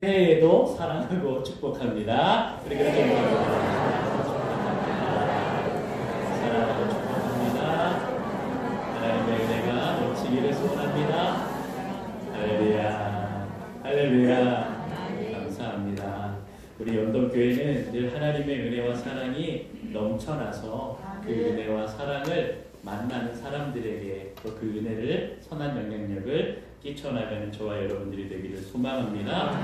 새해에도 사랑하고 축복합니다. 우리 그렇게 사랑하고 축복합니다. 하나님의 은혜가 넘치기를 소원합니다. 할렐루야, 할렐루야. 감사합니다. 우리 연동교회는 늘 하나님의 은혜와 사랑이 넘쳐나서 그 은혜와 사랑을 만나는 사람들에게 또 그 은혜를 선한 영향력을 끼쳐나가는 저와 여러분들이 되기를 소망합니다.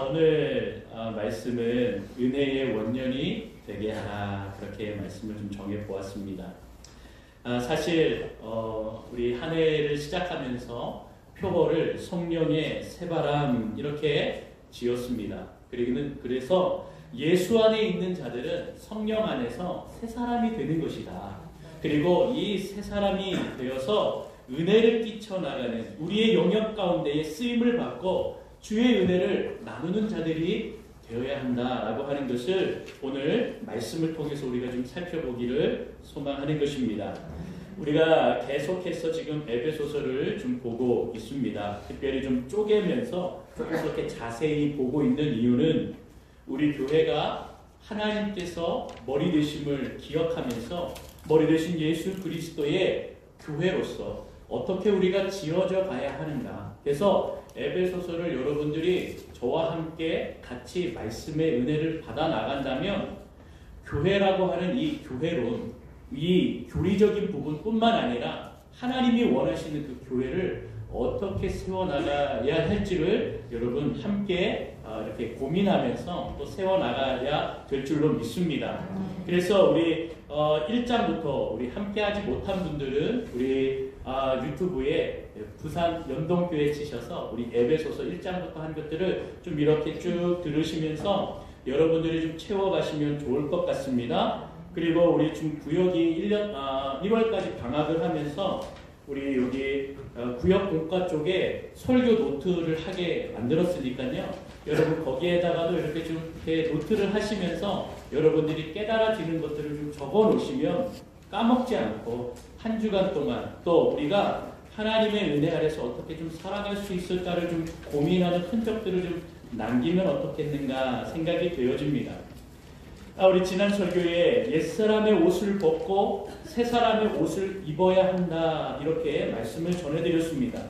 오늘 말씀은 은혜의 원년이 되게 하라, 그렇게 말씀을 좀 정해보았습니다. 사실 우리 한 해를 시작하면서 표어를 성령의 새바람 이렇게 지었습니다. 그래서 예수 안에 있는 자들은 성령 안에서 새 사람이 되는 것이다. 그리고 이 새 사람이 되어서 은혜를 끼쳐나가는 우리의 영역 가운데에 쓰임을 받고 주의 은혜를 나누는 자들이 되어야 한다라고 하는 것을 오늘 말씀을 통해서 우리가 좀 살펴보기를 소망하는 것입니다. 우리가 계속해서 지금 에베소서를 좀 보고 있습니다. 특별히 좀 쪼개면서 그렇게 자세히 보고 있는 이유는 우리 교회가 하나님께서 머리 되심을 기억하면서 머리 되신 예수 그리스도의 교회로서 어떻게 우리가 지어져 가야 하는가. 그래서 에베소서를 여러분들이 저와 함께 같이 말씀의 은혜를 받아 나간다면 교회라고 하는 이 교회론, 이 교리적인 부분뿐만 아니라 하나님이 원하시는 그 교회를 어떻게 세워나가야 할지를 여러분 함께 이렇게 고민하면서 또 세워나가야 될 줄로 믿습니다. 그래서 우리 1장부터 우리 함께하지 못한 분들은 우리 유튜브에 부산 연동교회 치셔서 우리 에베소서 1장부터 한 것들을 좀 이렇게 쭉 들으시면서 여러분들이 좀 채워가시면 좋을 것 같습니다. 그리고 우리 지금 구역이 1월까지 방학을 하면서 우리 여기 구역 공과 쪽에 설교 노트를 하게 만들었으니까요. 여러분 거기에다가도 이렇게 좀 이렇게 노트를 하시면서 여러분들이 깨달아지는 것들을 좀 적어 놓으시면 까먹지 않고 한 주간 동안 또 우리가 하나님의 은혜 아래서 어떻게 좀 살아갈 수 있을까를 좀 고민하는 흔적들을 좀 남기면 어떻겠는가 생각이 되어집니다. 우리 지난 설교에 옛사람의 옷을 벗고 새사람의 옷을 입어야 한다, 이렇게 말씀을 전해드렸습니다.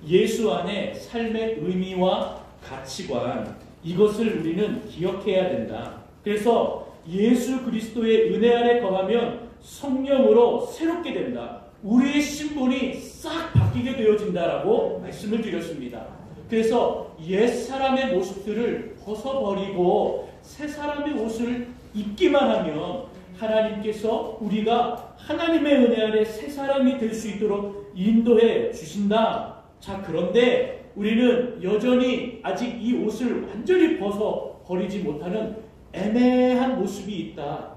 예수 안에 삶의 의미와 가치관, 이것을 우리는 기억해야 된다. 그래서 예수 그리스도의 은혜 아래 거하면 성령으로 새롭게 된다. 우리의 신분이 싹 바뀌게 되어진다라고 말씀을 드렸습니다. 그래서 옛사람의 모습들을 벗어버리고 새사람의 옷을 입기만 하면 하나님께서 우리가 하나님의 은혜 아래 새 사람이 될 수 있도록 인도해 주신다. 자, 그런데 우리는 여전히 아직 이 옷을 완전히 벗어버리지 못하는 애매한 모습이 있다.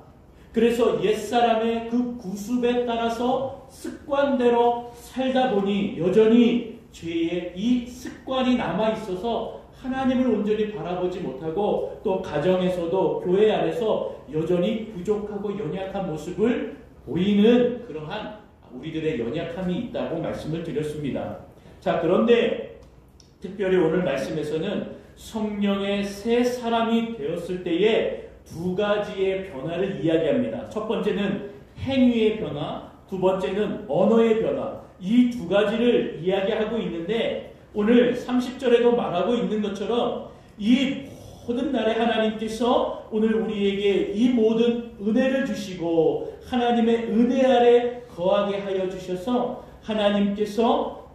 그래서 옛사람의 그 구습에 따라서 습관대로 살다 보니 여전히 죄의 이 습관이 남아있어서 하나님을 온전히 바라보지 못하고 또 가정에서도 교회 안에서 여전히 부족하고 연약한 모습을 보이는 그러한 우리들의 연약함이 있다고 말씀을 드렸습니다. 자, 그런데 특별히 오늘 말씀에서는 성령의 새 사람이 되었을 때에 두 가지의 변화를 이야기합니다. 첫 번째는 행위의 변화, 두 번째는 언어의 변화. 이 두 가지를 이야기하고 있는데 오늘 30절에도 말하고 있는 것처럼 이 모든 날에 하나님께서 오늘 우리에게 이 모든 은혜를 주시고 하나님의 은혜 아래 거하게 하여 주셔서 하나님께서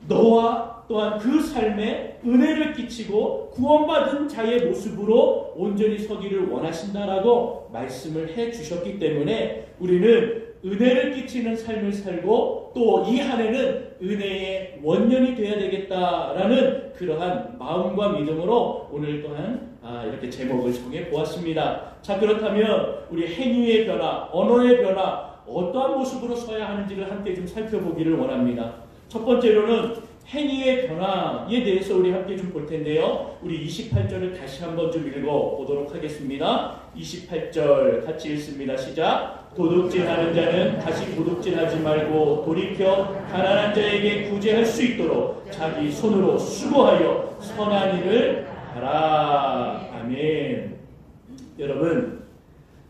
너와 또한 그 삶에 은혜를 끼치고 구원받은 자의 모습으로 온전히 서기를 원하신다라고 말씀을 해 주셨기 때문에 우리는 은혜를 끼치는 삶을 살고 또 이 한 해는 은혜의 원년이 되어야 되겠다라는 그러한 마음과 믿음으로 오늘 또한 이렇게 제목을 정해 보았습니다. 자, 그렇다면 우리 행위의 변화, 언어의 변화, 어떠한 모습으로 서야 하는지를 함께 좀 살펴보기를 원합니다. 첫 번째로는 행위의 변화에 대해서 우리 함께 좀 볼 텐데요. 우리 28절을 다시 한번 좀 읽어보도록 하겠습니다. 28절 같이 읽습니다. 시작. 도둑질하는 자는 다시 도둑질하지 말고 돌이켜 가난한 자에게 구제할 수 있도록 자기 손으로 수고하여 선한 일을 하라. 아멘. 여러분,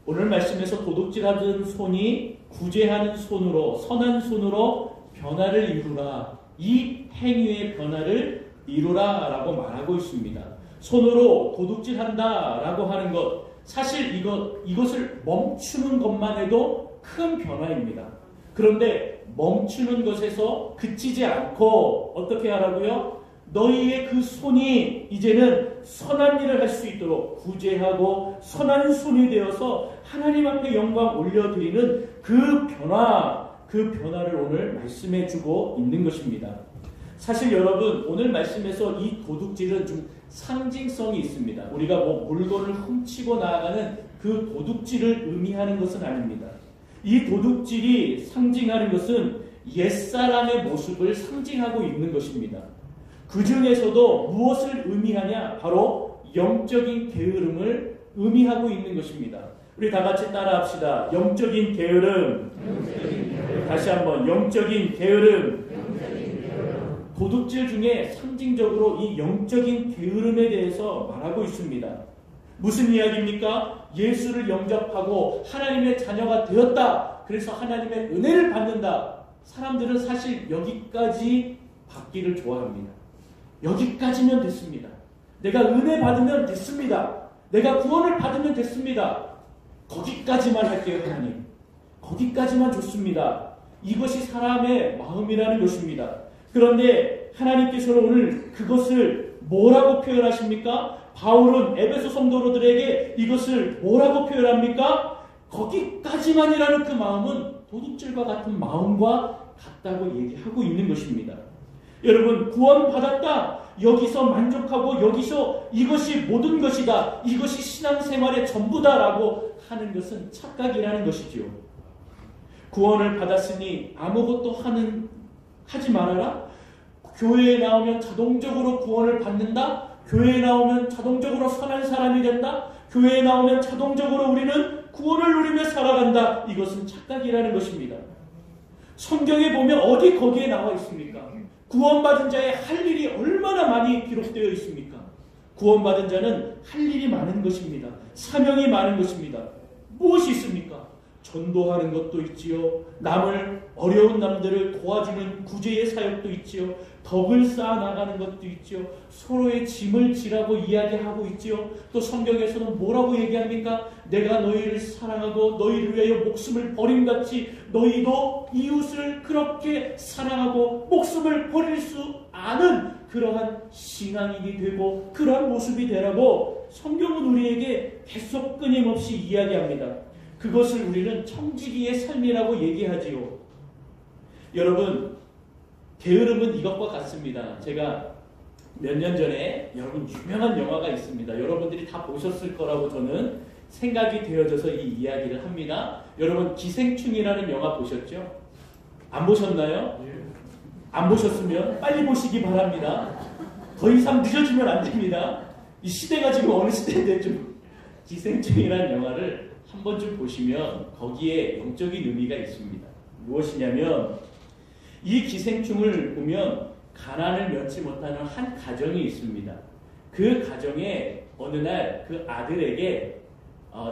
오늘 말씀에서 도둑질하던 손이 구제하는 손으로, 선한 손으로 변화를 이루라. 이 행위의 변화를 이루라 라고 말하고 있습니다. 손으로 도둑질한다 라고 하는 것, 사실 이것을 멈추는 것만 해도 큰 변화입니다. 그런데 멈추는 것에서 그치지 않고 어떻게 하라고요? 너희의 그 손이 이제는 선한 일을 할 수 있도록 구제하고 선한 손이 되어서 하나님 앞에 영광 올려드리는 그 변화를 오늘 말씀해 주고 있는 것입니다. 사실 여러분, 오늘 말씀에서 이 도둑질은 좀 상징성이 있습니다. 우리가 물건을 훔치고 나아가는 그 도둑질을 의미하는 것은 아닙니다. 이 도둑질이 상징하는 것은 옛사람의 모습을 상징하고 있는 것입니다. 그 중에서도 무엇을 의미하냐? 바로 영적인 게으름을 의미하고 있는 것입니다. 우리 다 같이 따라합시다. 영적인 게으름. 다시 한번 영적인 게으름. 도둑질 중에 상징적으로 이 영적인 게으름에 대해서 말하고 있습니다. 무슨 이야기입니까? 예수를 영접하고 하나님의 자녀가 되었다. 그래서 하나님의 은혜를 받는다. 사람들은 사실 여기까지 받기를 좋아합니다. 여기까지면 됐습니다. 내가 은혜 받으면 됐습니다. 내가 구원을 받으면 됐습니다. 거기까지만 할게요, 하나님. 거기까지만 좋습니다. 이것이 사람의 마음이라는 것입니다. 그런데 하나님께서는 오늘 그것을 뭐라고 표현하십니까? 바울은 에베소 성도들에게 이것을 뭐라고 표현합니까? 거기까지만이라는 그 마음은 도둑질과 같은 마음과 같다고 얘기하고 있는 것입니다. 여러분, 구원받았다. 여기서 만족하고 여기서 이것이 모든 것이다. 이것이 신앙생활의 전부다라고 하는 것은 착각이라는 것이지요. 구원을 받았으니 아무것도 하지 말아라. 교회에 나오면 자동적으로 구원을 받는다. 교회에 나오면 자동적으로 선한 사람이 된다. 교회에 나오면 자동적으로 우리는 구원을 누리며 살아간다. 이것은 착각이라는 것입니다. 성경에 보면 어디 거기에 나와 있습니까? 구원받은 자의 할 일이 얼마나 많이 기록되어 있습니까? 구원받은 자는 할 일이 많은 것입니다. 사명이 많은 것입니다. 무엇이 있습니까? 전도하는 것도 있지요. 어려운 남들을 도와주는 구제의 사역도 있지요. 덕을 쌓아 나가는 것도 있지요. 서로의 짐을 지라고 이야기하고 있지요. 또 성경에서는 뭐라고 얘기합니까? 내가 너희를 사랑하고 너희를 위하여 목숨을 버림같이 너희도 이웃을 그렇게 사랑하고 목숨을 버릴 수 아는 그러한 신앙인이 되고 그러한 모습이 되라고 성경은 우리에게 계속 끊임없이 이야기합니다. 그것을 우리는 청지기의 삶이라고 얘기하지요. 여러분, 게으름은 이것과 같습니다. 제가 몇 년 전에 여러분 유명한 영화가 있습니다. 여러분들이 다 보셨을 거라고 저는 생각이 되어져서 이 이야기를 합니다. 여러분, 기생충이라는 영화 보셨죠? 안 보셨나요? 안 보셨으면 빨리 보시기 바랍니다. 더 이상 늦어지면 안 됩니다. 이 시대가 지금 어느 시대인데 좀 기생충이라는 영화를 한 번쯤 보시면 거기에 영적인 의미가 있습니다. 무엇이냐면 이 기생충을 보면 가난을 면치 못하는 한 가정이 있습니다. 그 가정에 어느 날 그 아들에게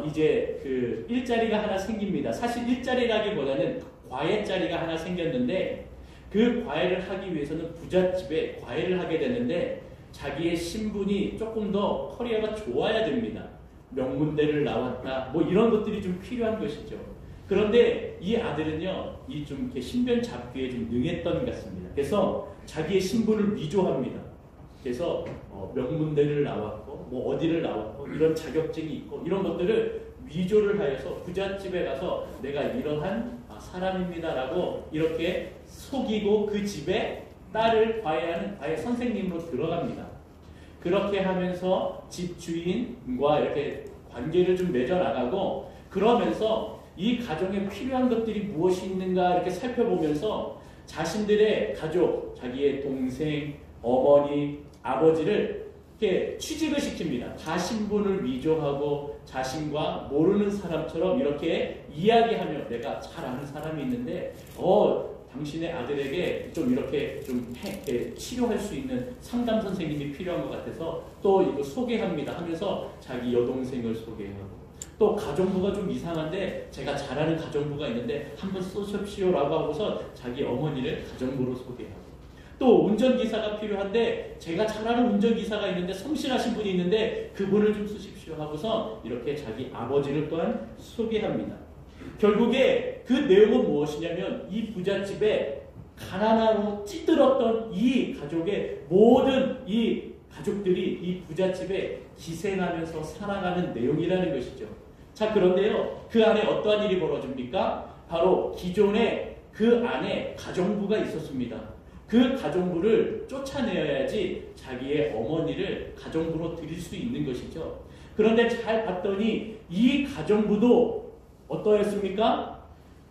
이제 그 일자리가 하나 생깁니다. 사실 일자리라기보다는 과외자리가 하나 생겼는데 그 과외를 하기 위해서는 부잣집에 과외를 하게 되는데 자기의 신분이 조금 더 커리어가 좋아야 됩니다. 명문대를 나왔다. 뭐 이런 것들이 좀 필요한 것이죠. 그런데 이 아들은요, 이 좀 이렇게 신변 잡기에 좀 능했던 것 같습니다. 그래서 자기의 신분을 위조합니다. 그래서 명문대를 나왔고, 뭐 어디를 나왔고, 이런 자격증이 있고, 이런 것들을 위조를 하여서 부잣집에 가서 내가 이러한 사람입니다라고 이렇게 속이고 그 집에 딸을 과외하는 과외 선생님으로 들어갑니다. 그렇게 하면서 집주인과 이렇게 관계를 좀 맺어나가고 그러면서 이 가정에 필요한 것들이 무엇이 있는가 이렇게 살펴보면서 자신들의 가족, 자기의 동생, 어머니, 아버지를 이렇게 취직을 시킵니다. 다 신분을 위조하고 자신과 모르는 사람처럼 이렇게 이야기하며 내가 잘 아는 사람이 있는데 당신의 아들에게 좀 이렇게 치료할 수 있는 상담 선생님이 필요한 것 같아서 또 이거 소개합니다 하면서 자기 여동생을 소개하고, 또 가정부가 좀 이상한데 제가 잘 아는 가정부가 있는데 한번 쏘십시오라고 하고서 자기 어머니를 가정부로 소개하고, 또 운전기사가 필요한데 제가 잘 아는 운전기사가 있는데 성실하신 분이 있는데 그분을 좀 쓰십시오 하고서 이렇게 자기 아버지를 또한 소개합니다. 결국에 그 내용은 무엇이냐면 이 부잣집에 가난하고 찌들었던 이 가족의 모든 이 가족들이 이 부잣집에 기생하면서 살아가는 내용이라는 것이죠. 자, 그런데요, 그 안에 어떠한 일이 벌어집니까? 바로 기존에 그 안에 가정부가 있었습니다. 그 가정부를 쫓아내야지 자기의 어머니를 가정부로 들일 수 있는 것이죠. 그런데 잘 봤더니 이 가정부도 어떠했습니까?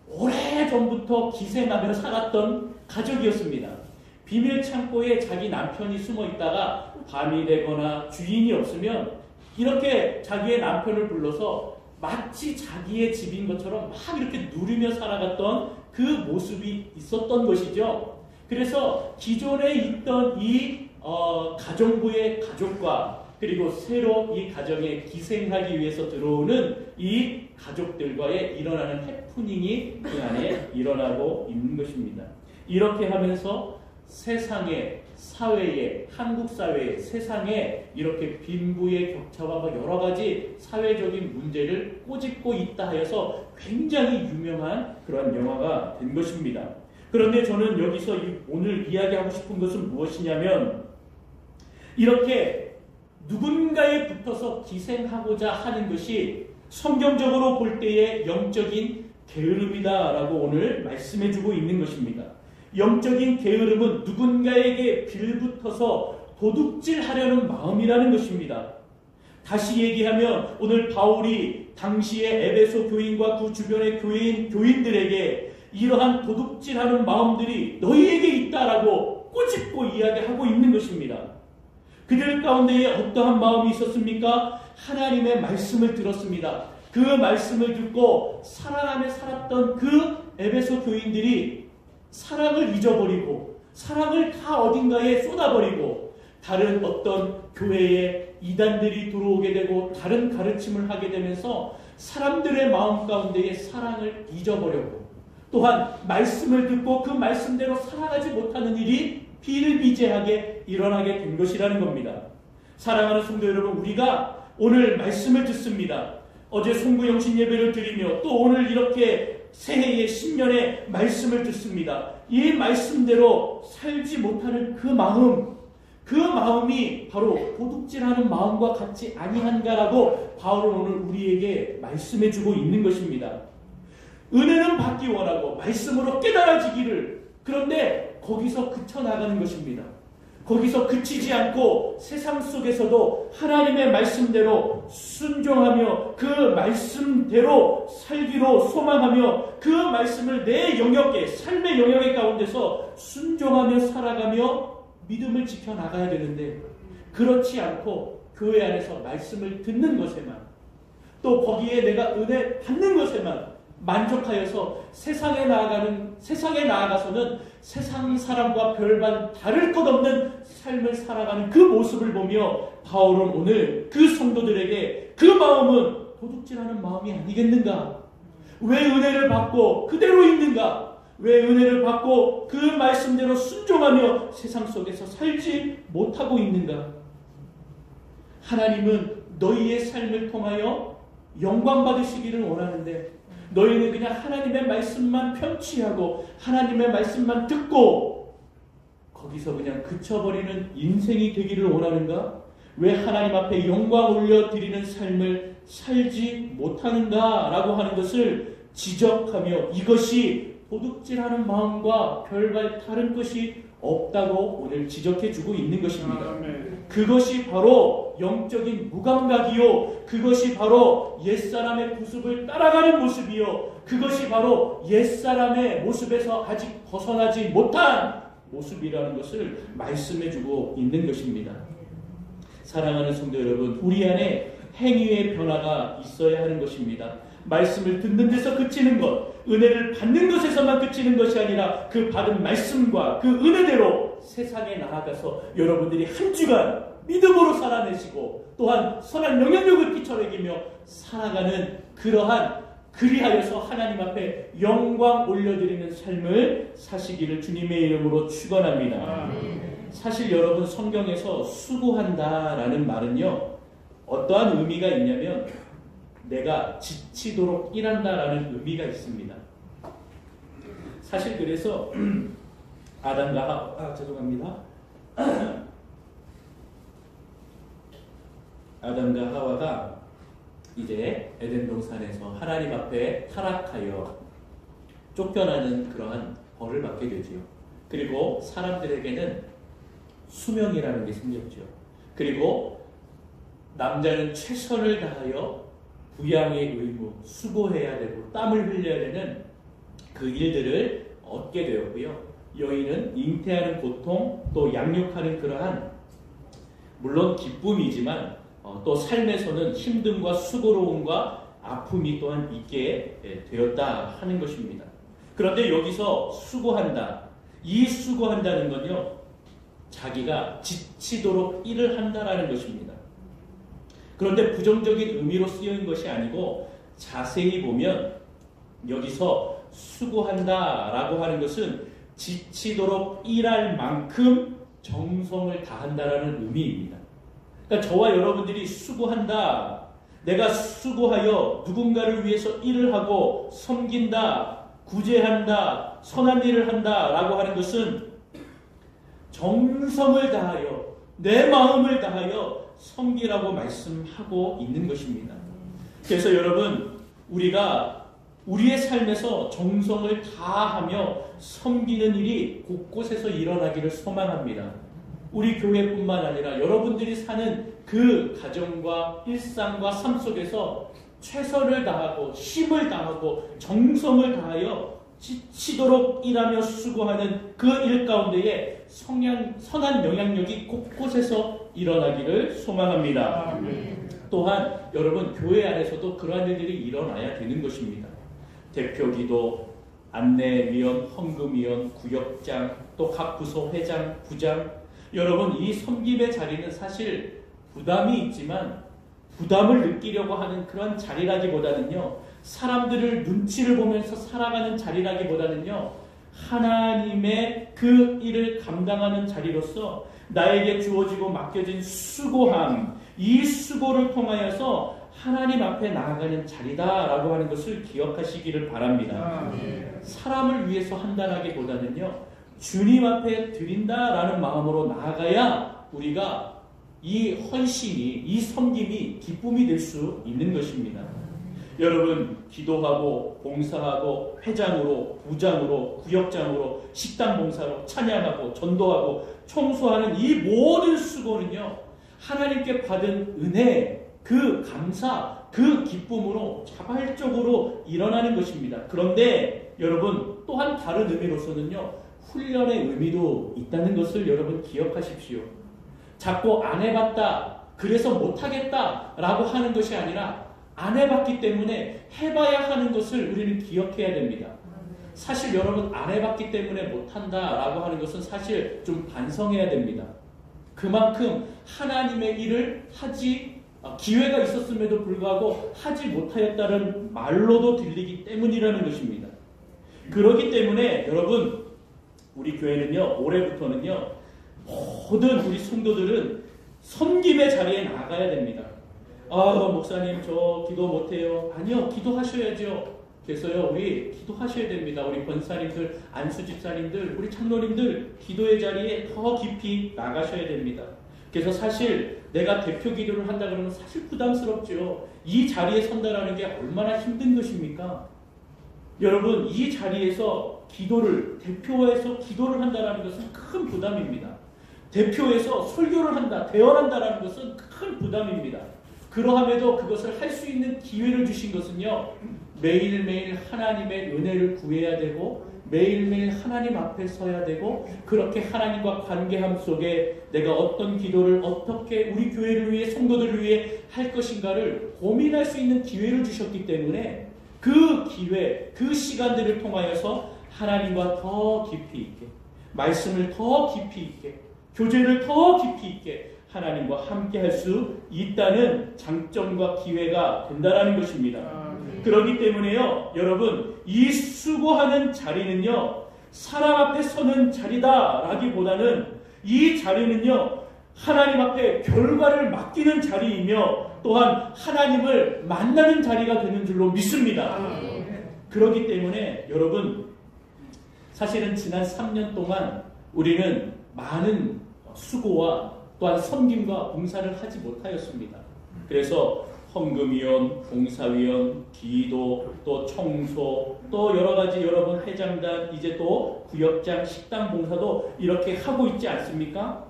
오래전부터 기생하며 살았던 가족이었습니다. 비밀 창고에 자기 남편이 숨어 있다가 밤이 되거나 주인이 없으면 이렇게 자기의 남편을 불러서 마치 자기의 집인 것처럼 막 이렇게 누리며 살아갔던 그 모습이 있었던 것이죠. 그래서 기존에 있던 이 가정부의 가족과 그리고 새로 이 가정에 기생하기 위해서 들어오는 이 가족들과의 일어나는 해프닝이 그 안에 일어나고 있는 것입니다. 이렇게 하면서 세상에, 사회에, 한국 사회에, 세상에 이렇게 빈부의 격차와 여러 가지 사회적인 문제를 꼬집고 있다 하여서 굉장히 유명한 그런 영화가 된 것입니다. 그런데 저는 여기서 오늘 이야기하고 싶은 것은 무엇이냐면, 이렇게 누군가에 붙어서 기생하고자 하는 것이 성경적으로 볼 때의 영적인 게으름이다라고 오늘 말씀해주고 있는 것입니다. 영적인 게으름은 누군가에게 빌붙어서 도둑질하려는 마음이라는 것입니다. 다시 얘기하면 오늘 바울이 당시의 에베소 교인과 그 주변의 교인들에게 이러한 도둑질하는 마음들이 너희에게 있다라고 꼬집고 이야기하고 있는 것입니다. 그들 가운데에 어떠한 마음이 있었습니까? 하나님의 말씀을 들었습니다. 그 말씀을 듣고 사랑하며 살았던 그 에베소 교인들이 사랑을 잊어버리고 사랑을 다 어딘가에 쏟아버리고 다른 어떤 교회에 이단들이 들어오게 되고 다른 가르침을 하게 되면서 사람들의 마음 가운데에 사랑을 잊어버렸고, 또한 말씀을 듣고 그 말씀대로 살아가지 못하는 일이 비일비재하게 일어나게 된 것이라는 겁니다. 사랑하는 성도 여러분, 우리가 오늘 말씀을 듣습니다. 어제 송구영신 예배를 드리며 또 오늘 이렇게 새해의 신년의 말씀을 듣습니다. 이 말씀대로 살지 못하는 그 마음이 바로 도둑질하는 마음과 같지 아니한가라고 바울은 오늘 우리에게 말씀해주고 있는 것입니다. 은혜는 받기 원하고 말씀으로 깨달아지기를, 그런데 거기서 그쳐나가는 것입니다. 거기서 그치지 않고 세상 속에서도 하나님의 말씀대로 순종하며 그 말씀대로 살기로 소망하며 그 말씀을 내 영역에, 삶의 영역의 가운데서 순종하며 살아가며 믿음을 지켜나가야 되는데, 그렇지 않고 교회 안에서 말씀을 듣는 것에만, 또 거기에 내가 은혜 받는 것에만 만족하여서 세상에 나아가서는 세상 사람과 별반 다를 것 없는 삶을 살아가는 그 모습을 보며 바울은 오늘 그 성도들에게 그 마음은 도둑질하는 마음이 아니겠는가? 왜 은혜를 받고 그대로 있는가? 왜 은혜를 받고 그 말씀대로 순종하며 세상 속에서 살지 못하고 있는가? 하나님은 너희의 삶을 통하여 영광 받으시기를 원하는데 너희는 그냥 하나님의 말씀만 편취하고 하나님의 말씀만 듣고 거기서 그냥 그쳐버리는 인생이 되기를 원하는가? 왜 하나님 앞에 영광 올려드리는 삶을 살지 못하는가? 라고 하는 것을 지적하며 이것이 도둑질하는 마음과 별반 다른 것이 없다고 오늘 지적해주고 있는 것입니다. 그것이 바로 영적인 무감각이요, 그것이 바로 옛사람의 모습을 따라가는 모습이요, 그것이 바로 옛사람의 모습에서 아직 벗어나지 못한 모습이라는 것을 말씀해주고 있는 것입니다. 사랑하는 성도 여러분, 우리 안에 행위의 변화가 있어야 하는 것입니다. 말씀을 듣는 데서 그치는 것, 은혜를 받는 것에서만 그치는 것이 아니라 그 받은 말씀과 그 은혜대로 세상에 나아가서 여러분들이 한 주간 믿음으로 살아내시고 또한 선한 영향력을 끼쳐내기며 살아가는 그리하여서 하나님 앞에 영광 올려드리는 삶을 사시기를 주님의 이름으로 축원합니다. 사실 여러분, 성경에서 수고한다라는 말은요, 어떠한 의미가 있냐면 내가 지치도록 일한다라는 의미가 있습니다. 사실 그래서 아담과 하와가 이제 에덴 동산에서 하나님 앞에 타락하여 쫓겨나는 그러한 벌을 받게 되지요. 그리고 사람들에게는 수명이라는 게 생겼죠. 그리고 남자는 최선을 다하여 부양의 의무, 수고해야 되고 땀을 흘려야 되는 그 일들을 얻게 되었고요. 여인은 잉태하는 고통, 또 양육하는 그러한, 물론 기쁨이지만 또 삶에서는 힘듦과 수고로움과 아픔이 또한 있게 되었다 하는 것입니다. 그런데 여기서 수고한다, 이 수고한다는 건요, 자기가 지치도록 일을 한다라는 것입니다. 그런데 부정적인 의미로 쓰여진 것이 아니고 자세히 보면 여기서 수고한다라고 하는 것은 지치도록 일할 만큼 정성을 다한다라는 의미입니다. 그러니까 저와 여러분들이 수고한다, 내가 수고하여 누군가를 위해서 일을 하고 섬긴다, 구제한다, 선한 일을 한다라고 하는 것은 정성을 다하여 내 마음을 다하여 섬기라고 말씀하고 있는 것입니다. 그래서 여러분, 우리가 우리의 삶에서 정성을 다하며 섬기는 일이 곳곳에서 일어나기를 소망합니다. 우리 교회뿐만 아니라 여러분들이 사는 그 가정과 일상과 삶 속에서 최선을 다하고 힘을 다하고 정성을 다하여 지치도록 일하며 수고하는 그 일 가운데에 선한 영향력이 곳곳에서 일어나기를 소망합니다. 또한 여러분, 교회 안에서도 그러한 일들이 일어나야 되는 것입니다. 대표기도, 안내위원, 헌금위원, 구역장, 또 각 부서 회장, 부장, 여러분, 이 섬김의 자리는 사실 부담이 있지만 부담을 느끼려고 하는 그런 자리라기보다는요, 사람들을 눈치를 보면서 살아가는 자리라기보다는요, 하나님의 그 일을 감당하는 자리로서 나에게 주어지고 맡겨진 수고함, 이 수고를 통하여서 하나님 앞에 나아가는 자리다라고 하는 것을 기억하시기를 바랍니다. 사람을 위해서 한다라기보다는요, 주님 앞에 드린다라는 마음으로 나아가야 우리가 이 헌신이, 이 섬김이 기쁨이 될 수 있는 것입니다. 여러분, 기도하고 봉사하고 회장으로, 부장으로, 구역장으로, 식당 봉사로, 찬양하고 전도하고 청소하는 이 모든 수고는요, 하나님께 받은 은혜, 그 감사, 그 기쁨으로 자발적으로 일어나는 것입니다. 그런데 여러분, 또한 다른 의미로서는요, 훈련의 의미도 있다는 것을 여러분 기억하십시오. 자꾸 안 해봤다, 그래서 못하겠다 라고 하는 것이 아니라 안 해봤기 때문에 해봐야 하는 것을 우리는 기억해야 됩니다. 사실 여러분, 안 해봤기 때문에 못한다 라고 하는 것은 사실 좀 반성해야 됩니다. 그만큼 하나님의 일을 기회가 있었음에도 불구하고 하지 못하였다는 말로도 들리기 때문이라는 것입니다. 그렇기 때문에 여러분, 우리 교회는요, 올해부터는요, 모든 우리 성도들은 섬김의 자리에 나가야 됩니다. 목사님, 저 기도 못해요. 아니요, 기도하셔야죠. 그래서요, 우리 기도하셔야 됩니다. 우리 권사님들, 안수집사님들, 우리 장로님들, 기도의 자리에 더 깊이 나가셔야 됩니다. 그래서 사실 내가 대표 기도를 한다 그러면 사실 부담스럽죠. 이 자리에 선다라는 게 얼마나 힘든 것입니까? 여러분, 이 자리에서 대표에서 기도를 한다는 것은 큰 부담입니다. 대표에서 설교를 한다, 대언한다는 것은 큰 부담입니다. 그러함에도 그것을 할 수 있는 기회를 주신 것은요, 매일매일 하나님의 은혜를 구해야 되고 매일매일 하나님 앞에 서야 되고, 그렇게 하나님과 관계함 속에 내가 어떤 기도를 어떻게 우리 교회를 위해, 성도들을 위해 할 것인가를 고민할 수 있는 기회를 주셨기 때문에 그 기회, 그 시간들을 통하여서 하나님과 더 깊이 있게, 말씀을 더 깊이 있게, 교제를 더 깊이 있게 하나님과 함께 할 수 있다는 장점과 기회가 된다는 것입니다. 그렇기 때문에요, 여러분, 이 수고하는 자리는요, 사람 앞에 서는 자리다라기보다는 이 자리는요, 하나님 앞에 결과를 맡기는 자리이며 또한 하나님을 만나는 자리가 되는 줄로 믿습니다. 그렇기 때문에 여러분, 사실은 지난 3년 동안 우리는 많은 수고와 또한 섬김과 봉사를 하지 못하였습니다. 그래서 헌금위원, 봉사위원, 기도, 또 청소, 또 여러 가지 여러분 회장단, 이제 또 구역장, 식당 봉사도 이렇게 하고 있지 않습니까?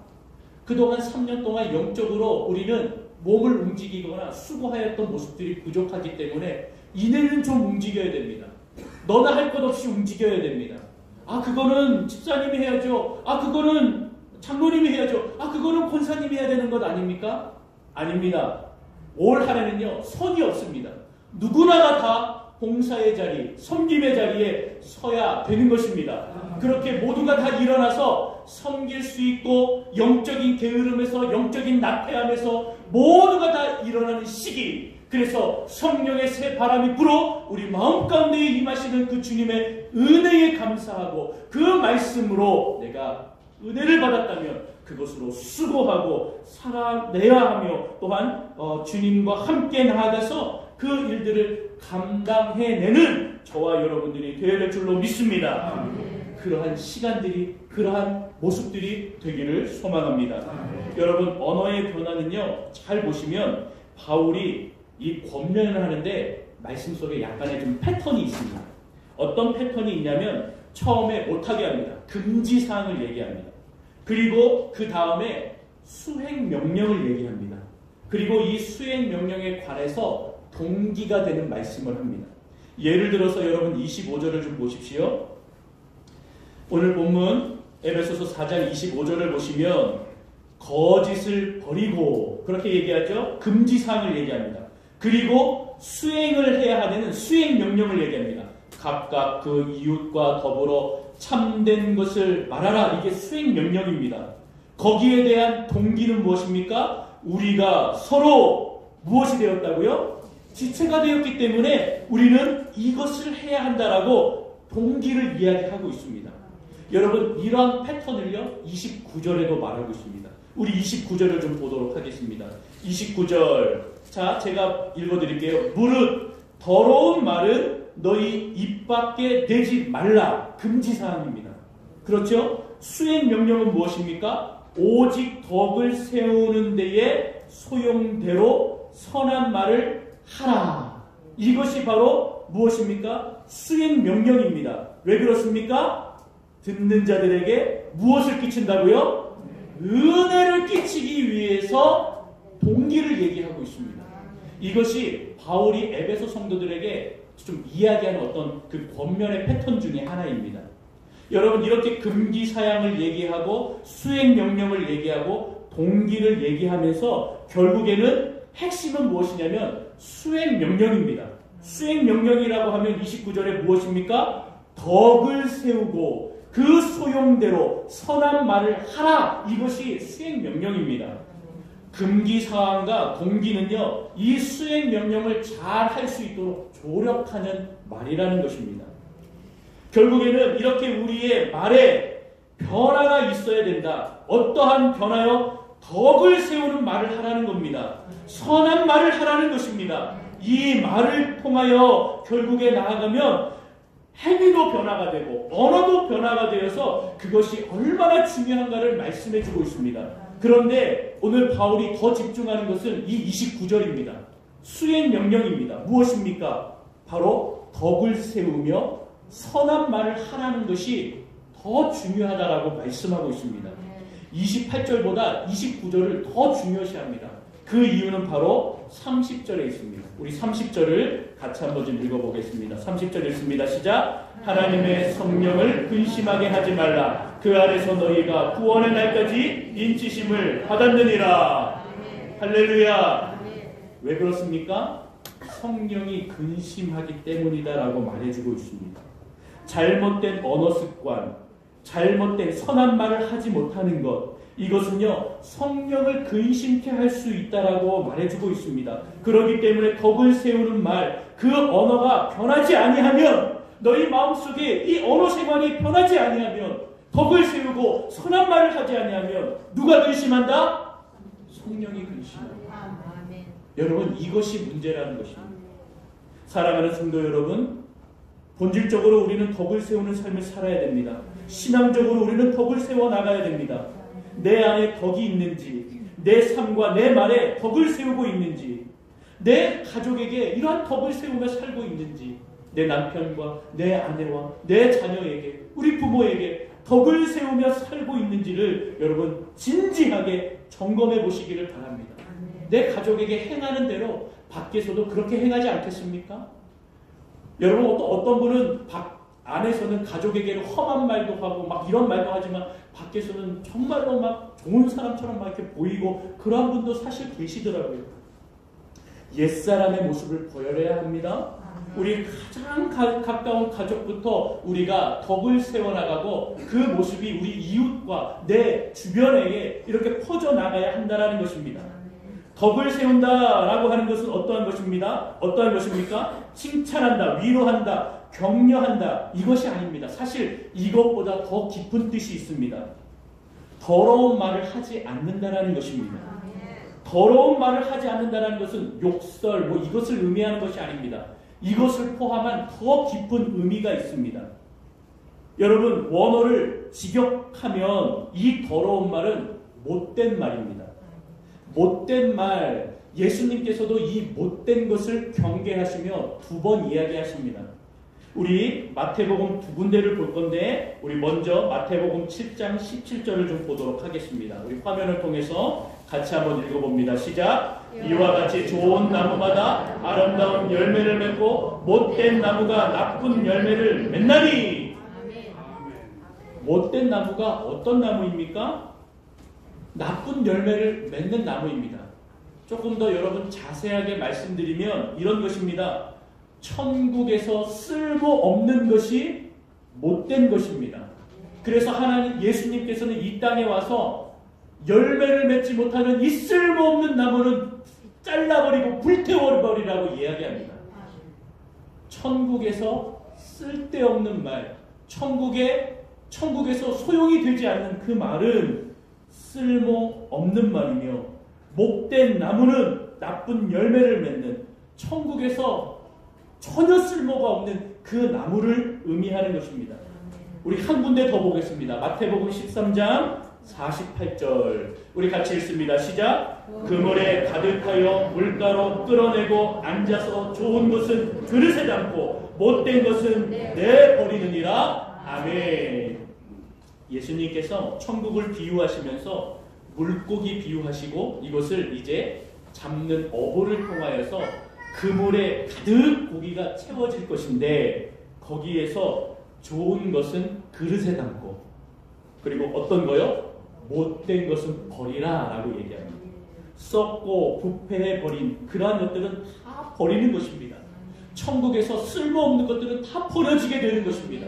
그동안 3년 동안 영적으로 우리는 몸을 움직이거나 수고하였던 모습들이 부족하기 때문에 이내는 좀 움직여야 됩니다. 너나 할 것 없이 움직여야 됩니다. 아, 그거는 집사님이 해야죠. 아, 그거는 장로님이 해야죠. 아, 그거는 권사님이 해야 되는 것 아닙니까? 아닙니다. 올 한해는요, 선이 없습니다. 누구나가 다 봉사의 자리, 섬김의 자리에 서야 되는 것입니다. 그렇게 모두가 다 일어나서 섬길 수 있고 영적인 게으름에서, 영적인 나태함에서 모두가 다 일어나는 시기, 그래서 성령의 새 바람이 불어 우리 마음 가운데 임하시는 그 주님의 은혜에 감사하고 그 말씀으로 내가 은혜를 받았다면 그것으로 수고하고 살아내야 하며 또한 주님과 함께 나아가서 그 일들을 감당해내는 저와 여러분들이 되어야 될 줄로 믿습니다. 그러한 시간들이, 그러한 모습들이 되기를 소망합니다. 여러분, 언어의 변화는요, 잘 보시면 바울이 이 권면을 하는데 말씀 속에 약간의 좀 패턴이 있습니다. 어떤 패턴이 있냐면 처음에 못하게 합니다. 금지사항을 얘기합니다. 그리고 그 다음에 수행명령을 얘기합니다. 그리고 이 수행명령에 관해서 동기가 되는 말씀을 합니다. 예를 들어서 여러분 25절을 좀 보십시오. 오늘 본문 에베소서 4장 25절을 보시면 거짓을 버리고 그렇게 얘기하죠. 금지사항을 얘기합니다. 그리고 수행을 해야 하는 수행명령을 얘기합니다. 각각 그 이웃과 더불어 참된 것을 말하라. 이게 수행명령입니다. 거기에 대한 동기는 무엇입니까? 우리가 서로 무엇이 되었다고요? 지체가 되었기 때문에 우리는 이것을 해야 한다라고 동기를 이야기하고 있습니다. 여러분, 이러한 패턴을요 29절에도 말하고 있습니다. 우리 29절을 좀 보도록 하겠습니다. 29절, 자, 제가 읽어드릴게요. 무릇 더러운 말은 너희 입 밖에 내지 말라. 금지사항입니다. 그렇죠? 수행명령은 무엇입니까? 오직 덕을 세우는 데에 소용대로 선한 말을 하라. 이것이 바로 무엇입니까? 수행명령입니다. 왜 그렇습니까? 듣는 자들에게 무엇을 끼친다고요? 은혜를 끼치기 위해서 동기를 얘기하고 있습니다. 이것이 바울이 에베소 성도들에게 좀 이야기하는 어떤 그 권면의 패턴 중에 하나입니다. 여러분, 이렇게 금기사양을 얘기하고 수행명령을 얘기하고 동기를 얘기하면서 결국에는 핵심은 무엇이냐면 수행명령입니다. 수행명령이라고 하면 29절에 무엇입니까? 덕을 세우고 그 소용대로 선한 말을 하라. 이것이 수행명령입니다. 금기사항과 동기는요, 이 수행명령을 잘 할 수 있도록 조력하는 말이라는 것입니다. 결국에는 이렇게 우리의 말에 변화가 있어야 된다. 어떠한 변화요? 덕을 세우는 말을 하라는 겁니다. 선한 말을 하라는 것입니다. 이 말을 통하여 결국에 나아가면 행위도 변화가 되고 언어도 변화가 되어서 그것이 얼마나 중요한가를 말씀해주고 있습니다. 그런데 오늘 바울이 더 집중하는 것은 이 29절입니다. 수행명령입니다. 무엇입니까? 바로 덕을 세우며 선한 말을 하라는 것이 더 중요하다라고 말씀하고 있습니다. 28절보다 29절을 더 중요시합니다. 그 이유는 바로 30절에 있습니다. 우리 30절을 같이 한번 좀 읽어보겠습니다. 30절 읽습니다. 시작. 하나님의 성령을 근심하게 하지 말라. 그 안에서 너희가 구원의 날까지 인치심을 받았느니라. 할렐루야. 왜 그렇습니까? 성령이 근심하기 때문이다라고 말해주고 있습니다. 잘못된 언어 습관, 잘못된 선한 말을 하지 못하는 것, 이것은요 성령을 근심케 할 수 있다라고 말해주고 있습니다. 그렇기 때문에 덕을 세우는 말, 그 언어가 변하지 아니하면, 너희 마음속에 이 언어 생활이 변하지 아니하면, 덕을 세우고 선한 말을 하지 아니하면 누가 근심한다? 성령이 근심한다. 여러분, 이것이 문제라는 것입니다. 사랑하는 성도 여러분, 본질적으로 우리는 덕을 세우는 삶을 살아야 됩니다. 신앙적으로 우리는 덕을 세워 나가야 됩니다. 내 안에 덕이 있는지, 내 삶과 내 말에 덕을 세우고 있는지, 내 가족에게 이러한 덕을 세우며 살고 있는지, 내 남편과 내 아내와 내 자녀에게, 우리 부모에게 덕을 세우며 살고 있는지를 여러분 진지하게 점검해 보시기를 바랍니다. 내 가족에게 행하는 대로 밖에서도 그렇게 행하지 않겠습니까? 여러분, 어떤 분은 안에서는 가족에게는 험한 말도 하고 막 이런 말도 하지만 밖에서는 정말로 막 좋은 사람처럼 막 이렇게 보이고, 그런 분도 사실 계시더라고요. 옛사람의 모습을 보여야 합니다. 우리 가장 가까운 가족부터 우리가 덕을 세워나가고 그 모습이 우리 이웃과 내 주변에 이렇게 퍼져나가야 한다는 것입니다. 덕을 세운다라고 하는 것은 어떠한 것입니다? 어떠한 것입니까? 칭찬한다, 위로한다, 격려한다, 이것이 아닙니다. 사실 이것보다 더 깊은 뜻이 있습니다. 더러운 말을 하지 않는다라는 것입니다. 더러운 말을 하지 않는다는 것은 욕설, 이것을 의미하는 것이 아닙니다. 이것을 포함한 더 깊은 의미가 있습니다. 여러분, 원어를 직역하면 이 더러운 말은 못된 말입니다. 못된 말, 예수님께서도 이 못된 것을 경계하시며 2번 이야기하십니다. 우리 마태복음 2군데를 볼 건데, 우리 먼저 마태복음 7장 17절을 좀 보도록 하겠습니다. 우리 화면을 통해서 같이 한번 읽어봅니다. 시작! 이와 같이 좋은 나무마다 아름다운 열매를 맺고 못된 나무가 나쁜 열매를 맺나니. 못된 나무가 어떤 나무입니까? 나쁜 열매를 맺는 나무입니다. 조금 더 여러분 자세하게 말씀드리면 이런 것입니다. 천국에서 쓸모없는 것이 못된 것입니다. 그래서 하나님, 예수님께서는 이 땅에 와서 열매를 맺지 못하는 이 쓸모없는 나무는 잘라버리고 불태워버리라고 이야기합니다. 천국에서 쓸데없는 말, 천국에서 소용이 되지 않는 그 말은 쓸모없는 말이며, 못된 나무는 나쁜 열매를 맺는, 천국에서 전혀 쓸모가 없는 그 나무를 의미하는 것입니다. 우리 한 군데 더 보겠습니다. 마태복음 13장 48절 우리 같이 읽습니다. 시작! 그물에 가득하여 물가로 끌어내고 앉아서 좋은 것은 그릇에 담고 못된 것은 내버리느니라. 아멘. 예수님께서 천국을 비유하시면서 물고기 비유하시고, 이것을 이제 잡는 어부를 통하여서 그물에 가득 고기가 채워질 것인데, 거기에서 좋은 것은 그릇에 담고, 그리고 어떤 거요? 못된 것은 버리라 라고 얘기합니다. 썩고 부패해버린 그러한 것들은 다 버리는 것입니다. 천국에서 쓸모없는 것들은 다 버려지게 되는 것입니다.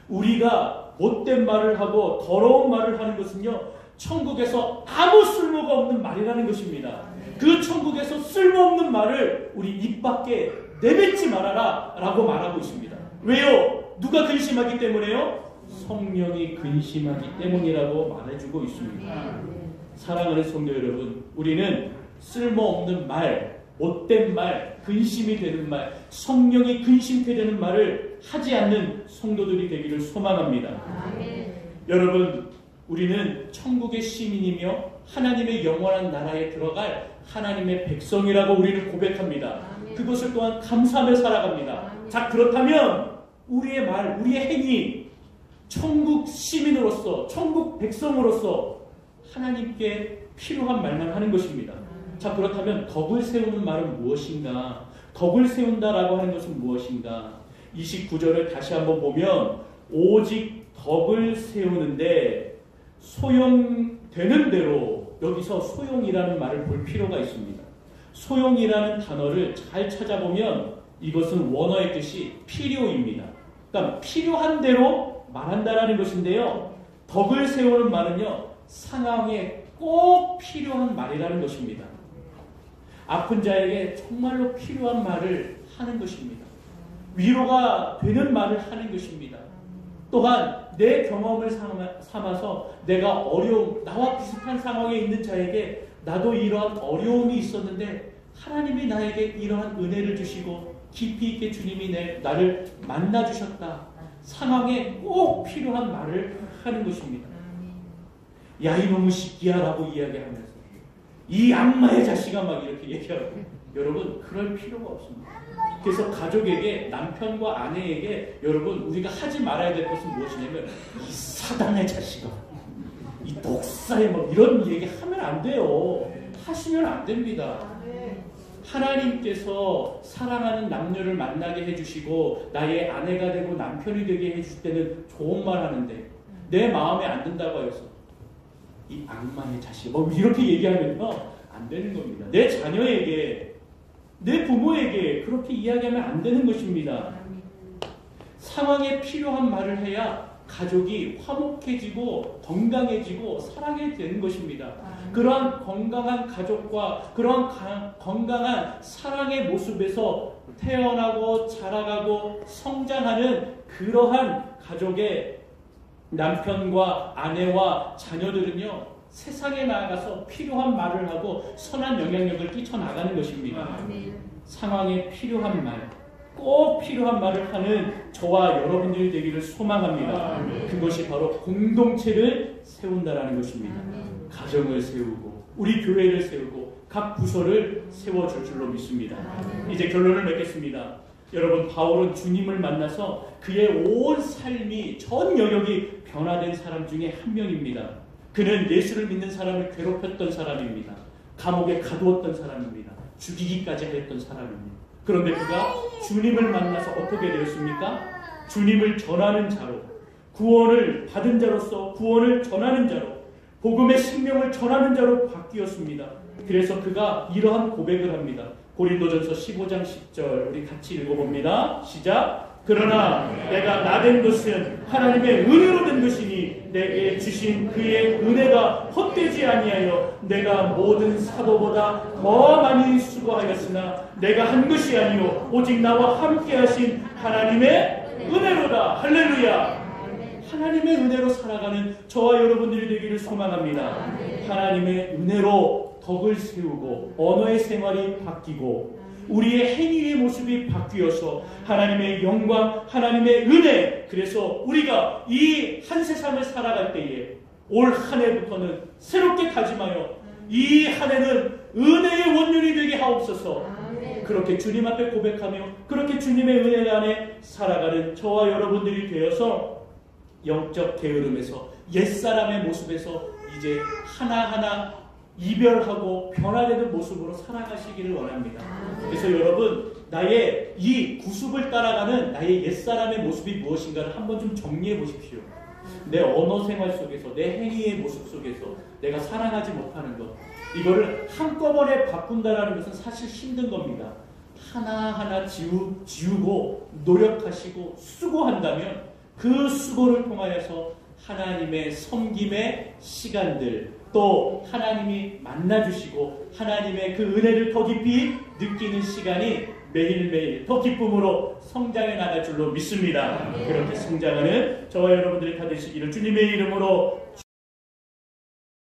우리가 못된 말을 하고 더러운 말을 하는 것은요, 천국에서 아무 쓸모가 없는 말이라는 것입니다. 그 천국에서 쓸모없는 말을 우리 입 밖에 내뱉지 말아라 라고 말하고 있습니다. 왜요? 누가 근심하기 때문에요? 성령이 근심하기 때문이라고 말해주고 있습니다. 사랑하는 성도 여러분, 우리는 쓸모없는 말, 못된 말, 근심이 되는 말, 성령이 근심케 되는 말을 하지 않는 성도들이 되기를 소망합니다. 여러분, 우리는 천국의 시민이며 하나님의 영원한 나라에 들어갈 하나님의 백성이라고 우리는 고백합니다. 그것을 또한 감사하며 살아갑니다. 자, 그렇다면 우리의 말, 우리의 행위, 천국 시민으로서, 천국 백성으로서 하나님께 필요한 말만 하는 것입니다. 자, 그렇다면 덕을 세우는 말은 무엇인가? 덕을 세운다라고 하는 것은 무엇인가? 29절을 다시 한번 보면, 오직 덕을 세우는데 소용되는 대로, 여기서 소용이라는 말을 볼 필요가 있습니다. 소용이라는 단어를 잘 찾아보면 이것은 원어의 뜻이 필요입니다. 그러니까 필요한 대로 말한다라는 것인데요. 덕을 세우는 말은요, 상황에 꼭 필요한 말이라는 것입니다. 아픈 자에게 정말로 필요한 말을 하는 것입니다. 위로가 되는 말을 하는 것입니다. 또한 내 경험을 삼아서 내가 나와 비슷한 상황에 있는 자에게 나도 이러한 어려움이 있었는데 하나님이 나에게 이러한 은혜를 주시고 깊이 있게 주님이 나를 만나주셨다. 상황에 꼭 필요한 말을 하는 것입니다. 야 이놈의 새끼야 라고 이야기하면서 이 악마의 자식아 막 이렇게 얘기하고 여러분 그럴 필요가 없습니다. 그래서 가족에게 남편과 아내에게 여러분 우리가 하지 말아야 될 것은 무엇이냐면 이 사단의 자식아 이 독사의 뭐 이런 얘기 하면 안 돼요. 하시면 안 됩니다. 하나님께서 사랑하는 남녀를 만나게 해주시고 나의 아내가 되고 남편이 되게 해줄 때는 좋은 말 하는데 내 마음에 안 든다고 해서 이 악마의 자식 뭐 이렇게 얘기하면요 안 되는 겁니다. 내 자녀에게 내 부모에게 그렇게 이야기하면 안 되는 것입니다. 상황에 필요한 말을 해야 가족이 화목해지고 건강해지고 사랑이 되는 것입니다. 그러한 건강한 가족과 그러한 건강한 사랑의 모습에서 태어나고 자라가고 성장하는 그러한 가족의 남편과 아내와 자녀들은요 세상에 나가서 필요한 말을 하고 선한 영향력을 끼쳐나가는 것입니다. 상황에 필요한 말, 꼭 필요한 말을 하는 저와 여러분들이 되기를 소망합니다. 그것이 바로 공동체를 세운다라는 것입니다. 가정을 세우고 우리 교회를 세우고 각 부서를 세워줄 줄로 믿습니다. 이제 결론을 맺겠습니다. 여러분 바울은 주님을 만나서 그의 온 삶이 전 영역이 변화된 사람 중에 한 명입니다. 그는 예수를 믿는 사람을 괴롭혔던 사람입니다. 감옥에 가두었던 사람입니다. 죽이기까지 했던 사람입니다. 그런데 그가 주님을 만나서 어떻게 되었습니까? 주님을 전하는 자로 구원을 받은 자로서 구원을 전하는 자로 복음의 생명을 전하는 자로 바뀌었습니다. 그래서 그가 이러한 고백을 합니다. 고린도전서 15장 10절 우리 같이 읽어봅니다. 시작. 그러나 내가 나된 것은 하나님의 은혜로 된 것이니 내게 주신 그의 은혜가 헛되지 아니하여 내가 모든 사도보다 더 많이 수고하였으나 내가 한 것이 아니요 오직 나와 함께 하신 하나님의 은혜로다. 할렐루야. 하나님의 은혜로 살아가는 저와 여러분들이 되기를 소망합니다. 하나님의 은혜로 덕을 세우고 언어의 생활이 바뀌고 우리의 행위의 모습이 바뀌어서 하나님의 영광, 하나님의 은혜, 그래서 우리가 이 한 세상을 살아갈 때에 올 한 해부터는 새롭게 다짐하여 이 한 해는 은혜의 원륜이 되게 하옵소서. 그렇게 주님 앞에 고백하며 그렇게 주님의 은혜 안에 살아가는 저와 여러분들이 되어서 영적 게으름에서 옛사람의 모습에서 이제 하나하나 이별하고 변화되는 모습으로 살아가시기를 원합니다. 그래서 여러분 나의 이 구습을 따라가는 나의 옛사람의 모습이 무엇인가를 한번 좀 정리해 보십시오. 내 언어 생활 속에서 내 행위의 모습 속에서 내가 사랑하지 못하는 것 이거를 한꺼번에 바꾼다는 것은 사실 힘든 겁니다. 하나하나 지우고 노력하시고 수고한다면 그 수고를 통하여서 하나님의 섬김의 시간들 또 하나님이 만나주시고 하나님의 그 은혜를 더 깊이 느끼는 시간이 매일매일 더 기쁨으로 성장해 나갈 줄로 믿습니다. 그렇게 성장하는 저와 여러분들이 다 되시기를 주님의 이름으로